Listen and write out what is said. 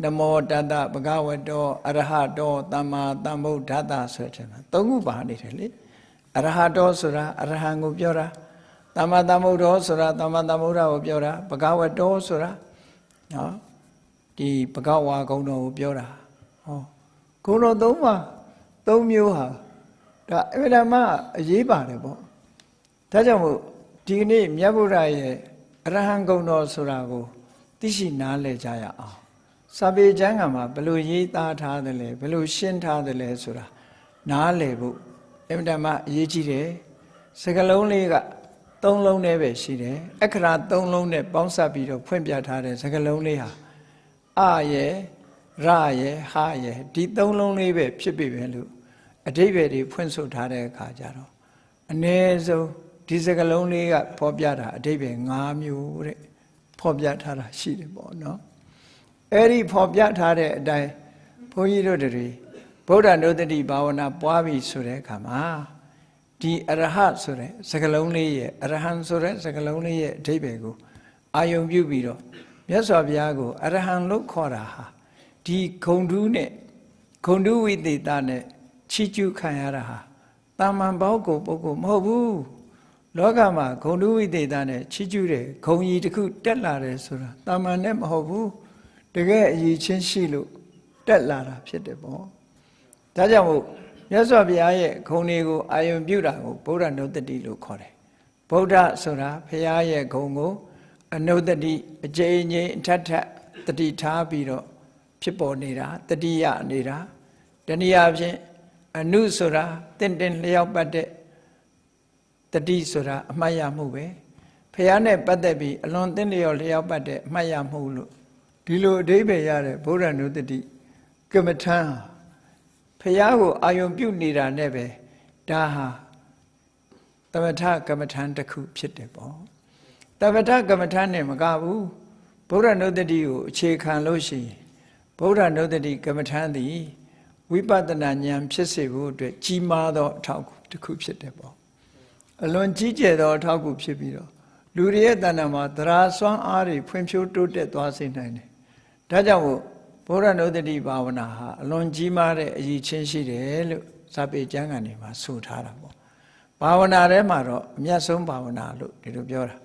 Namo Tata Bhagavato Arahato Tama Tambuddhata ဆိုတဲ့မှာသုံးခုပါနေတယ်လေ Arahato ဆိုတာအရဟံကိုပြောတာ Tama Tambuddho ဆိုတာ Tama Tambuddha ကိုပြောတာ Bhagavato ဆိုတာနော်ဒီဘဂဝါဂုဏ်တော်ကိုပြောတာဟောဂုဏ်တော်သုံးပါသုံးမျိုးဟာဒါအမြဲတမ်းအရေးပါတယ်ပေါ့ဒါကြောင့်မို့ဒီနေ့မြတ်ဗုဒ္ဓရဲ့အရဟံဂုဏ်တော်ဆိုတာကိုသိရှိနားလည်ကြရအောင်စာပေကျမ်းဂန်မှာဘယ်လိုရေးသားထားတယ်လဲဘယ်လိုရှင်းထားတယ်လဲဆိုတာနားလည်ဖို့အမြဲတမ်းအရေးကြီးတယ်စကားလုံးလေးကသုံးလုံးနဲ့ပဲရှိတယ်အခရာသုံးလုံးနဲ့ပေါင်းစပ်ပြီးတော့ဖွင့်ပြထားတဲ့စကားလုံးလေးဟာအယေရယေဟာယေဒီသုံးလုံးလေးပဲဖြစ်ပြီပဲလို့အဓိပ္ပာယ်တွေဖွင့်ဆိုထားတဲ့အခါကျတော့အ ਨੇ ဆုံးဒီစကားလုံးလေးကဖော်ပြတာအဓိပ္ပာယ်၅မျိုးတဲ့ဖော်ပြထားတာရှိတယ်ပေါ့နော်အဲ့ဒီဖော်ပြထားတဲ့အတိုင်းဘုန်းကြီးတို့တွေဗုဒ္ဓနုတ္တိဘာဝနာပွားပြီဆိုတဲ့အခါမှာဒီအရဟဆိုတဲ့စကားလုံးလေးရဲ့အရဟံဆိုတဲ့စကားလုံးလေးရဲ့အဓိပ္ပာယ်ကိုအာယုံပြုပြီးတော့မြတ်စွာဘုရားကိုအရဟံလို့ခေါ်တာဟာဒီဂုဏ်ဓုနဲ့ဂုဏ်ဓုဝိသေသနဲ့ချီးကျူးခံရတာဟာတာမန်ဘောက်ကိုပုဂ္ဂိုလ်မဟုတ်ဘူးလောကမှာဂုဏ်ဓုဝိသေသနဲ့ချီးကျူးတဲ့ဂုဏ်ကြီးတစ်ခုတက်လာတယ်ဆိုတာတာမန်နဲ့မဟုတ်ဘူးတကယ်အရေးချင်းရှိလို့တက်လာတာဖြစ်တယ်ပေါ့ဒါကြောင့်မို့မြတ်စွာဘုရားရဲ့ဂုဏ်တွေကိုအာယုံပြုတာကိုဗုဒ္ဓနုတ္တိလို့ခေါ်တယ်ဗုဒ္ဓဆိုတာဘုရားရဲ့ဂုဏ်ကိုအနုတ္တိအကျဉ်းချင်းအထက်ထက်တတိထားပြီးတော့ဖြစ်ပေါ်နေတာတတိယနေတာတနည်းအားဖြင့်အနုဆိုတာတင့်တယ်လျောက်ပတ်တဲ့တတိဆိုတာအမှတ်ရမှုပဲဘုရားနဲ့ပတ်သက်ပြီးအလွန်တင့်လျောက်လျောက်ပတ်တဲ့အမှတ်ရမှုလို့ဒီလိုအဓိပ္ပာယ်ရတဲ့ဗုဒ္ဓနုတ္တိကမ္မထံဘုရားကိုအာယုံပြုနေတာနဲ့ပဲဒါဟာသမထကမ္မထံတစ်ခုဖြစ်တယ်ပေါ့သမထကမ္မထံနဲ့မကဘူးဗုဒ္ဓနုတ္တိကိုအခြေခံလို့ရှိရင်ဗုဒ္ဓနုတ္တိကမ္မထံသည်ဝိပဿနာဉာဏ်ဖြစ်စေဖို့အတွက်ကြီးမားသောအထောက်အကူတစ်ခုဖြစ်တယ်ပေါ့အလွန်ကြီးကျယ်သောအထောက်အကူဖြစ်ပြီးတော့လူတွေရဲ့တဏ္ဍာမှာသရာစွမ်းအားတွေဖွံ့ဖြိုးတိုးတက်သွားစေနိုင်တယ်ဒါကြောင့်မို့ဗုဒ္ဓနုတ္တိဘာဝနာဟာအလွန်ကြီးမားတဲ့အရေးချင်းရှိတယ်လို့စာပေကျမ်းဂန်တွေမှာဆိုထားတာပေါ့ဘာဝနာထဲမှာတော့အမြတ်ဆုံးဘာဝနာလို့ဒီလိုပြောတာ